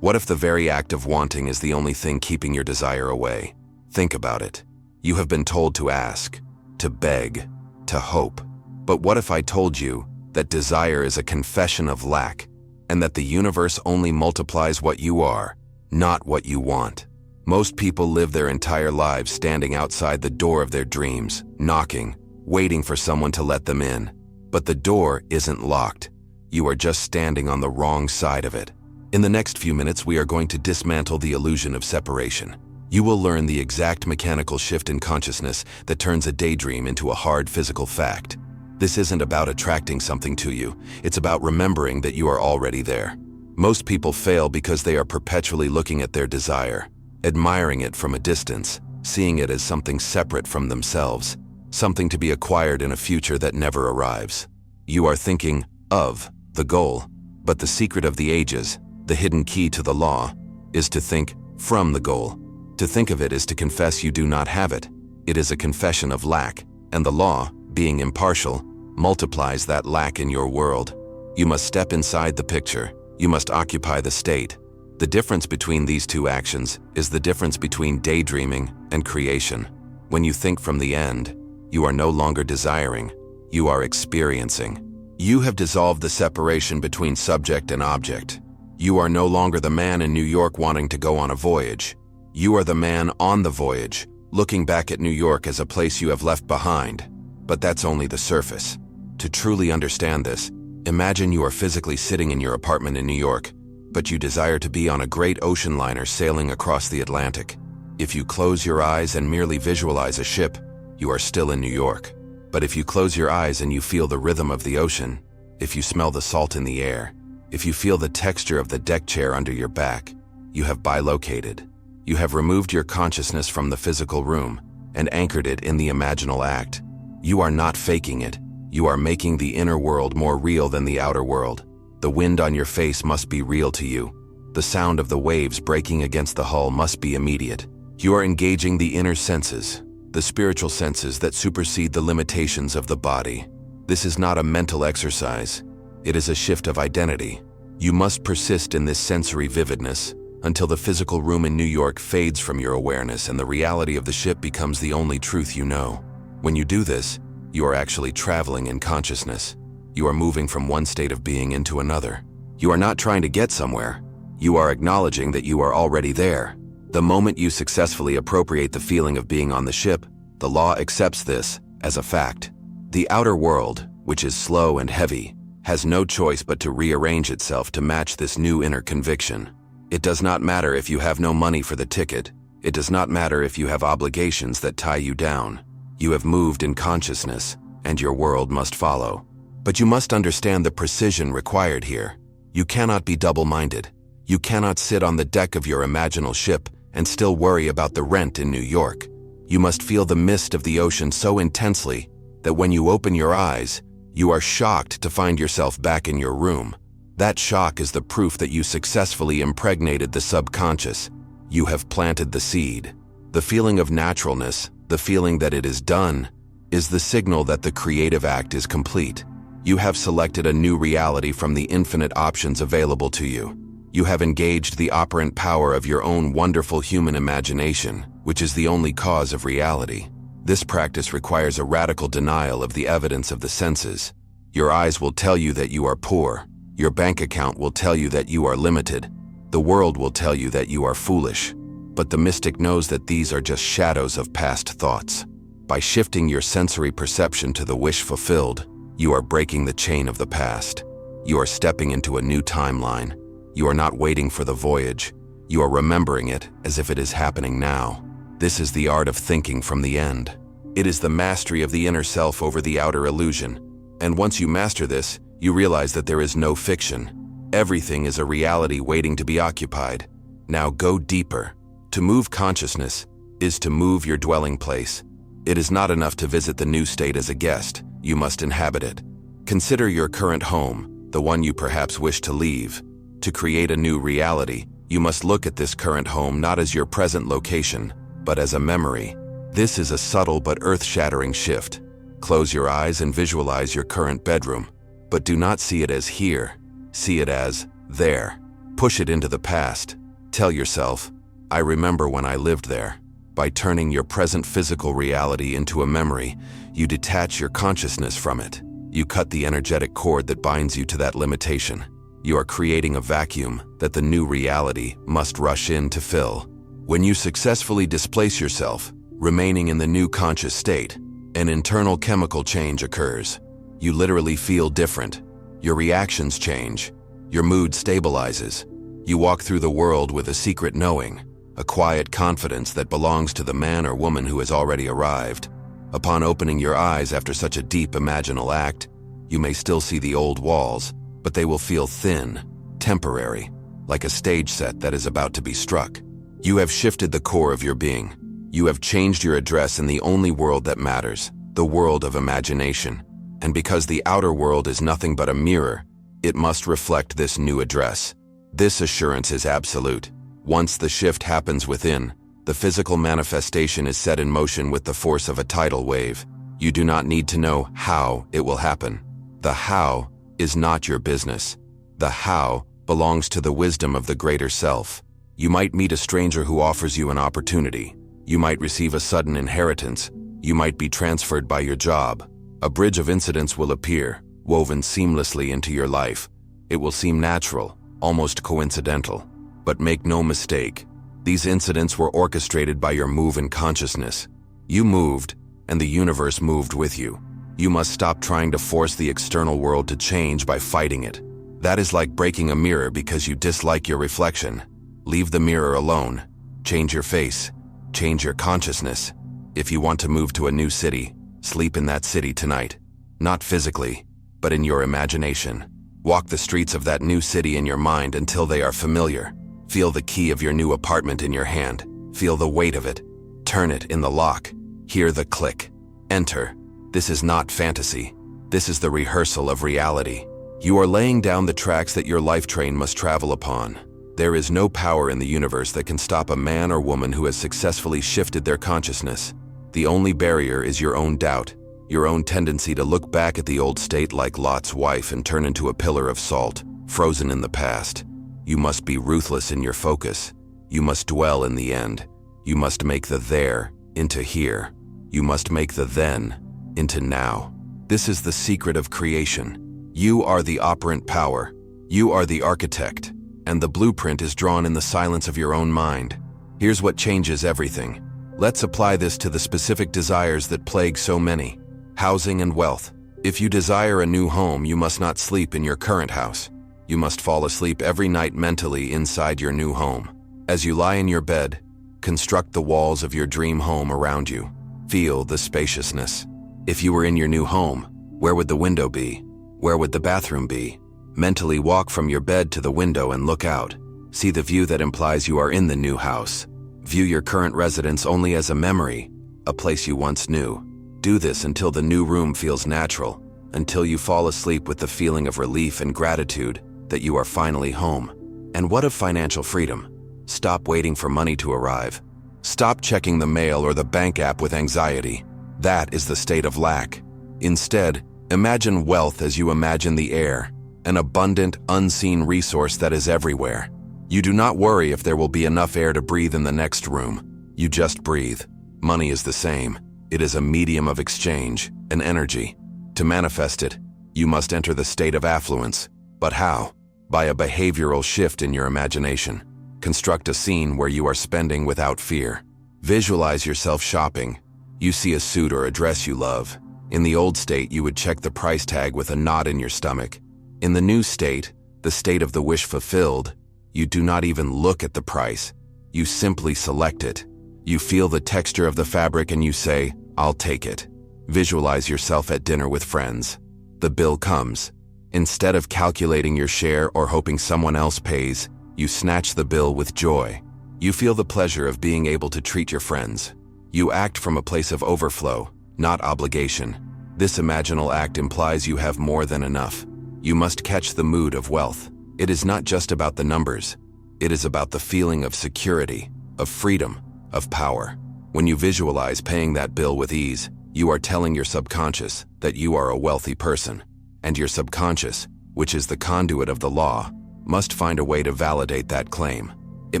What if the very act of wanting is the only thing keeping your desire away? Think about it. You have been told to ask, to beg, to hope. But what if I told you that desire is a confession of lack, and that the universe only multiplies what you are, not what you want? Most people live their entire lives standing outside the door of their dreams, knocking, waiting for someone to let them in. But the door isn't locked. You are just standing on the wrong side of it. In the next few minutes, we are going to dismantle the illusion of separation. You will learn the exact mechanical shift in consciousness that turns a daydream into a hard physical fact. This isn't about attracting something to you. It's about remembering that you are already there. Most people fail because they are perpetually looking at their desire, admiring it from a distance, seeing it as something separate from themselves, something to be acquired in a future that never arrives. You are thinking of the goal, but the secret of the ages, the hidden key to the law, is to think from the goal. To think of it is to confess you do not have it. It is a confession of lack, and the law, being impartial, multiplies that lack in your world. You must step inside the picture. You must occupy the state. The difference between these two actions is the difference between daydreaming and creation. When you think from the end, you are no longer desiring, you are experiencing. You have dissolved the separation between subject and object. You are no longer the man in New York wanting to go on a voyage. You are the man on the voyage, looking back at New York as a place you have left behind. But that's only the surface. To truly understand this, imagine you are physically sitting in your apartment in New York, but you desire to be on a great ocean liner sailing across the Atlantic. If you close your eyes and merely visualize a ship, you are still in New York. But if you close your eyes and you feel the rhythm of the ocean, if you smell the salt in the air, if you feel the texture of the deck chair under your back, you have bilocated. You have removed your consciousness from the physical room and anchored it in the imaginal act. You are not faking it. You are making the inner world more real than the outer world. The wind on your face must be real to you. The sound of the waves breaking against the hull must be immediate. You are engaging the inner senses, the spiritual senses that supersede the limitations of the body. This is not a mental exercise. It is a shift of identity. You must persist in this sensory vividness until the physical room in New York fades from your awareness and the reality of the ship becomes the only truth you know. When you do this, you are actually traveling in consciousness. You are moving from one state of being into another. You are not trying to get somewhere. You are acknowledging that you are already there. The moment you successfully appropriate the feeling of being on the ship, the law accepts this as a fact. The outer world, which is slow and heavy, has no choice but to rearrange itself to match this new inner conviction. It does not matter if you have no money for the ticket. It does not matter if you have obligations that tie you down. You have moved in consciousness, and your world must follow. But you must understand the precision required here. You cannot be double-minded. You cannot sit on the deck of your imaginal ship and still worry about the rent in New York. You must feel the mist of the ocean so intensely that when you open your eyes, you are shocked to find yourself back in your room. That shock is the proof that you successfully impregnated the subconscious. You have planted the seed. The feeling of naturalness, the feeling that it is done, is the signal that the creative act is complete. You have selected a new reality from the infinite options available to you. You have engaged the operant power of your own wonderful human imagination, which is the only cause of reality. This practice requires a radical denial of the evidence of the senses. Your eyes will tell you that you are poor. Your bank account will tell you that you are limited. The world will tell you that you are foolish. But the mystic knows that these are just shadows of past thoughts. By shifting your sensory perception to the wish fulfilled, you are breaking the chain of the past. You are stepping into a new timeline. You are not waiting for the voyage. You are remembering it as if it is happening now. This is the art of thinking from the end. It is the mastery of the inner self over the outer illusion. And once you master this, you realize that there is no fiction. Everything is a reality waiting to be occupied. Now go deeper. To move consciousness is to move your dwelling place. It is not enough to visit the new state as a guest. You must inhabit it. Consider your current home, the one you perhaps wish to leave. To create a new reality, you must look at this current home not as your present location, but as a memory. This is a subtle but earth-shattering shift. Close your eyes and visualize your current bedroom, but do not see it as here. See it as there. Push it into the past. Tell yourself, I remember when I lived there. By turning your present physical reality into a memory, you detach your consciousness from it. You cut the energetic cord that binds you to that limitation. You are creating a vacuum that the new reality must rush in to fill. When you successfully displace yourself, remaining in the new conscious state, an internal chemical change occurs. You literally feel different. Your reactions change. Your mood stabilizes. You walk through the world with a secret knowing, a quiet confidence that belongs to the man or woman who has already arrived. Upon opening your eyes after such a deep imaginal act, you may still see the old walls, but they will feel thin, temporary, like a stage set that is about to be struck. You have shifted the core of your being. You have changed your address in the only world that matters, the world of imagination. And because the outer world is nothing but a mirror, it must reflect this new address. This assurance is absolute. Once the shift happens within, the physical manifestation is set in motion with the force of a tidal wave. You do not need to know how it will happen. The how is not your business. The how belongs to the wisdom of the greater self. You might meet a stranger who offers you an opportunity. You might receive a sudden inheritance. You might be transferred by your job. A bridge of incidents will appear, woven seamlessly into your life. It will seem natural, almost coincidental. But make no mistake, these incidents were orchestrated by your move in consciousness. You moved, and the universe moved with you. You must stop trying to force the external world to change by fighting it. That is like breaking a mirror because you dislike your reflection. Leave the mirror alone. Change your face. Change your consciousness. If you want to move to a new city, sleep in that city tonight. Not physically, but in your imagination. Walk the streets of that new city in your mind until they are familiar. Feel the key of your new apartment in your hand. Feel the weight of it. Turn it in the lock. Hear the click. Enter. This is not fantasy. This is the rehearsal of reality. You are laying down the tracks that your life train must travel upon. There is no power in the universe that can stop a man or woman who has successfully shifted their consciousness. The only barrier is your own doubt, your own tendency to look back at the old state like Lot's wife and turn into a pillar of salt, frozen in the past. You must be ruthless in your focus. You must dwell in the end. You must make the there into here. You must make the then into now. This is the secret of creation. You are the operant power. You are the architect. And the blueprint is drawn in the silence of your own mind. Here's what changes everything. Let's apply this to the specific desires that plague so many. Housing and wealth. If you desire a new home, you must not sleep in your current house. You must fall asleep every night mentally inside your new home. As you lie in your bed, construct the walls of your dream home around you. Feel the spaciousness. If you were in your new home, where would the window be? Where would the bathroom be? Mentally walk from your bed to the window and look out. See the view that implies you are in the new house. View your current residence only as a memory, a place you once knew. Do this until the new room feels natural, until you fall asleep with the feeling of relief and gratitude that you are finally home. And what of financial freedom? Stop waiting for money to arrive. Stop checking the mail or the bank app with anxiety. That is the state of lack. Instead, imagine wealth as you imagine the air, an abundant, unseen resource that is everywhere. You do not worry if there will be enough air to breathe in the next room. You just breathe. Money is the same. It is a medium of exchange, an energy. To manifest it, you must enter the state of affluence. But how? By a behavioral shift in your imagination. Construct a scene where you are spending without fear. Visualize yourself shopping. You see a suit or a dress you love. In the old state, you would check the price tag with a knot in your stomach. In the new state, the state of the wish fulfilled, you do not even look at the price. You simply select it. You feel the texture of the fabric and you say, I'll take it. Visualize yourself at dinner with friends. The bill comes. Instead of calculating your share or hoping someone else pays, you snatch the bill with joy. You feel the pleasure of being able to treat your friends. You act from a place of overflow, not obligation. This imaginal act implies you have more than enough. You must catch the mood of wealth. It is not just about the numbers. It is about the feeling of security, of freedom, of power. When you visualize paying that bill with ease, you are telling your subconscious that you are a wealthy person. And your subconscious, which is the conduit of the law, must find a way to validate that claim. It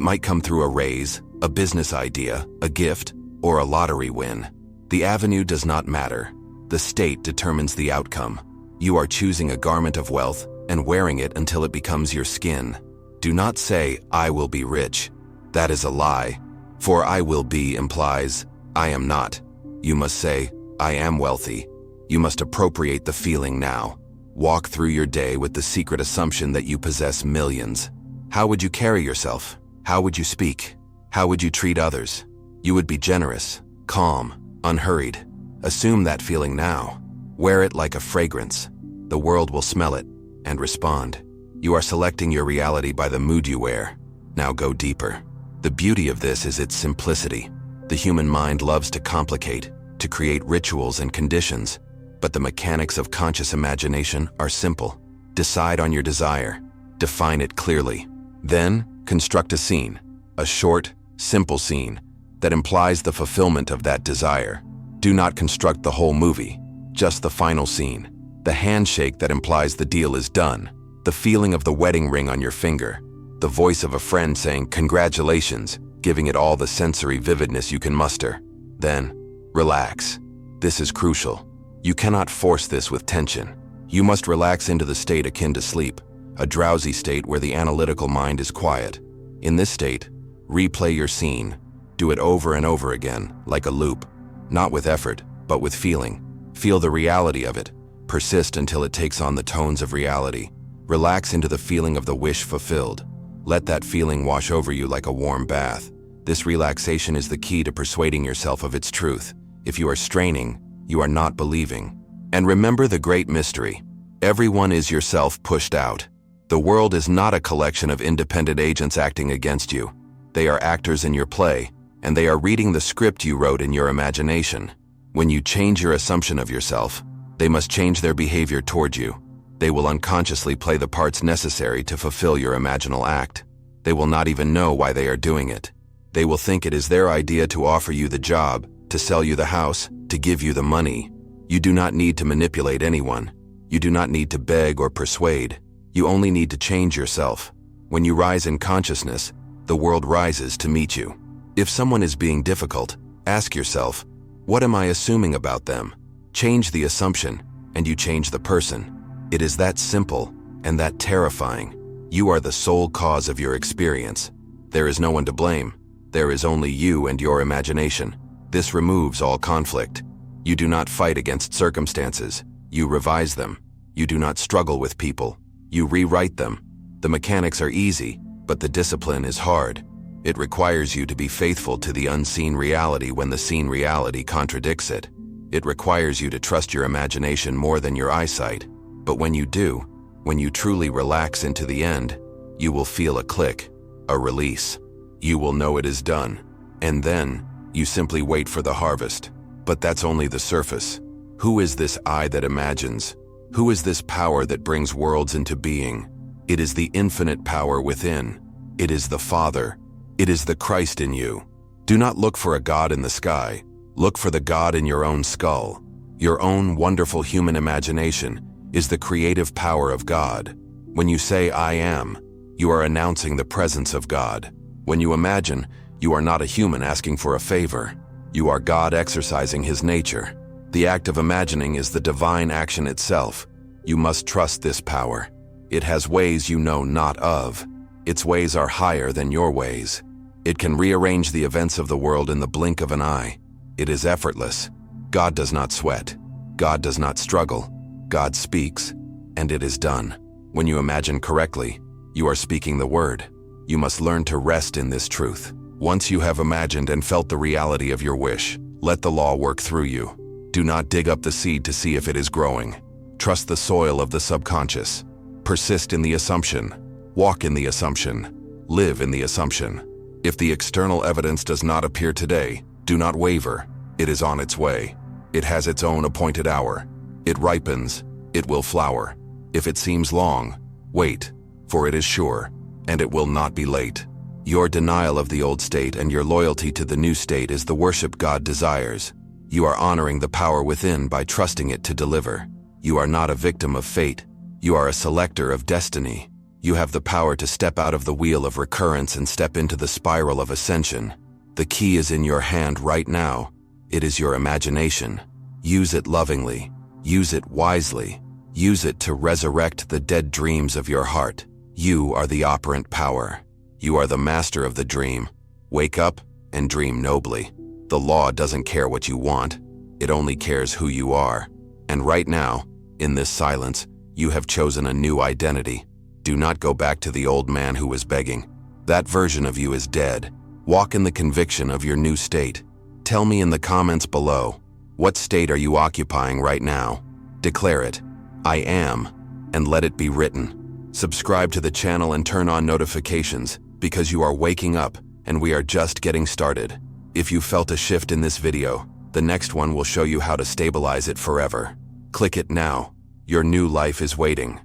might come through a raise, a business idea, a gift, or a lottery win. The avenue does not matter. The state determines the outcome. You are choosing a garment of wealth and wearing it until it becomes your skin. Do not say, "I will be rich." That is a lie. For "I will be" implies, "I am not." You must say, "I am wealthy." You must appropriate the feeling now. Walk through your day with the secret assumption that you possess millions. How would you carry yourself? How would you speak? How would you treat others? You would be generous, calm, unhurried. Assume that feeling now. Wear it like a fragrance. The world will smell it and respond. You are selecting your reality by the mood you wear. Now go deeper. The beauty of this is its simplicity. The human mind loves to complicate, to create rituals and conditions, but the mechanics of conscious imagination are simple. Decide on your desire. Define it clearly. Then, construct a scene, a short, simple scene that implies the fulfillment of that desire. Do not construct the whole movie, just the final scene. The handshake that implies the deal is done. The feeling of the wedding ring on your finger. The voice of a friend saying congratulations, giving it all the sensory vividness you can muster. Then, relax. This is crucial. You cannot force this with tension. You must relax into the state akin to sleep, a drowsy state where the analytical mind is quiet. In this state, replay your scene. Do it over and over again, like a loop. Not with effort, but with feeling. Feel the reality of it. Persist until it takes on the tones of reality. Relax into the feeling of the wish fulfilled. Let that feeling wash over you like a warm bath. This relaxation is the key to persuading yourself of its truth. If you are straining, you are not believing. And remember the great mystery. Everyone is yourself pushed out. The world is not a collection of independent agents acting against you. They are actors in your play, and they are reading the script you wrote in your imagination. When you change your assumption of yourself, they must change their behavior toward you. They will unconsciously play the parts necessary to fulfill your imaginal act. They will not even know why they are doing it. They will think it is their idea to offer you the job, to sell you the house, to give you the money. You do not need to manipulate anyone. You do not need to beg or persuade. You only need to change yourself. When you rise in consciousness, the world rises to meet you. If someone is being difficult, ask yourself, what am I assuming about them? Change the assumption, and you change the person. It is that simple and that terrifying. You are the sole cause of your experience. There is no one to blame. There is only you and your imagination. This removes all conflict. You do not fight against circumstances. You revise them. You do not struggle with people. You rewrite them. The mechanics are easy, but the discipline is hard. It requires you to be faithful to the unseen reality when the seen reality contradicts it. It requires you to trust your imagination more than your eyesight. But when you do, when you truly relax into the end, you will feel a click, a release. You will know it is done. And then, you simply wait for the harvest. But that's only the surface. Who is this I that imagines? Who is this power that brings worlds into being? It is the infinite power within. It is the Father. It is the Christ in you. Do not look for a God in the sky. Look for the God in your own skull. Your own wonderful human imagination is the creative power of God. When you say, I am, you are announcing the presence of God. When you imagine, you are not a human asking for a favor. You are God exercising His nature. The act of imagining is the divine action itself. You must trust this power. It has ways you know not of. Its ways are higher than your ways. It can rearrange the events of the world in the blink of an eye. It is effortless. God does not sweat. God does not struggle. God speaks, and it is done. When you imagine correctly, you are speaking the word. You must learn to rest in this truth. Once you have imagined and felt the reality of your wish, let the law work through you. Do not dig up the seed to see if it is growing. Trust the soil of the subconscious. Persist in the assumption. Walk in the assumption. Live in the assumption. If the external evidence does not appear today, do not waver. It is on its way. It has its own appointed hour. It ripens. It will flower. If it seems long, wait, for it is sure, and it will not be late. Your denial of the old state and your loyalty to the new state is the worship God desires. You are honoring the power within by trusting it to deliver. You are not a victim of fate. You are a selector of destiny. You have the power to step out of the wheel of recurrence and step into the spiral of ascension. The key is in your hand right now. It is your imagination. Use it lovingly. Use it wisely. Use it to resurrect the dead dreams of your heart. You are the operant power. You are the master of the dream. Wake up and dream nobly. The law doesn't care what you want. It only cares who you are. And right now, in this silence, you have chosen a new identity. Do not go back to the old man who was begging. That version of you is dead. Walk in the conviction of your new state. Tell me in the comments below, what state are you occupying right now? Declare it. I am, and let it be written. Subscribe to the channel and turn on notifications, because you are waking up, and we are just getting started. If you felt a shift in this video, the next one will show you how to stabilize it forever. Click it now. Your new life is waiting.